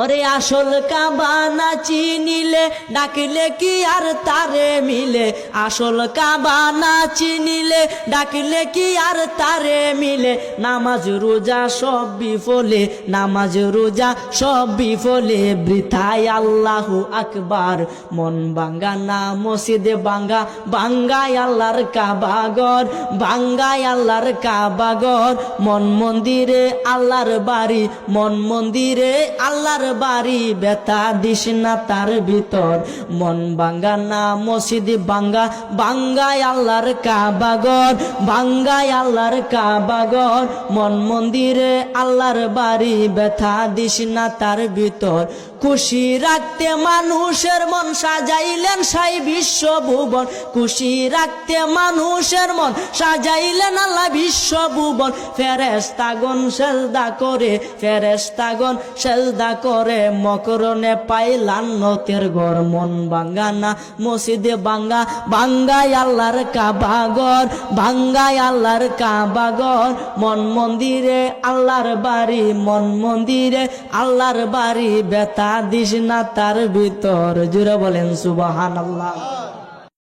ওরে আসল কাবা না চিনিলে ডাকিলে কি আর তারে মিলে, আসল কাবা না চিনিলে ডাকিলে কি আর তারে মিলে। নামাজ রোজা সব বিফলে, নামাজ রোজা সব বিফলে, বৃথায় আল্লাহু আকবার। মন ভাঙ্গা না মসজিদে ভাঙ্গা, ভাঙ্গায় আল্লাহর কাবাগর, ভাঙ্গায় আল্লাহর কাবাগর। মন মন্দিরে আল্লাহর বাড়ি, মন মন্দিরে আল্লাহর বাড়ি, ব্যথা দিস না তার ভিতর। মন ভাঙ্গা না মসজিদ ভাঙ্গা, ভাঙ্গায় আল্লাহর কাবাগর, ভাঙ্গায় আল্লাহর কাবাগর। মন মন্দিরে আল্লাহর বাড়ি, ব্যথা দিস না তার ভিতর। খুশি রাখতে মানুষের মন সাজাইলেন সাই বিশ্ব ভুবন, খুশি রাখতে মানুষের মন সাজাইলেন আল্লাহ বিশ্ব ভুবন। ফেরেশতাগণ সেজদা করে, ফেরেশতাগণ সেজদা করে, মকরণে পায় লান্নতের ঘর। মন ভাঙ্গা না মসজিদে ভাঙ্গা, ভাঙ্গায় আল্লাহর কাবাগর, ভাঙ্গায় আল্লাহর কাবাগর। মন মন্দিরে আল্লাহর বাড়ি, মন মন্দিরে আল্লাহর বাড়ি, ব্যথা দিস না তার ভিতর। জুড়ে বলেন সুবহানাল্লাহ।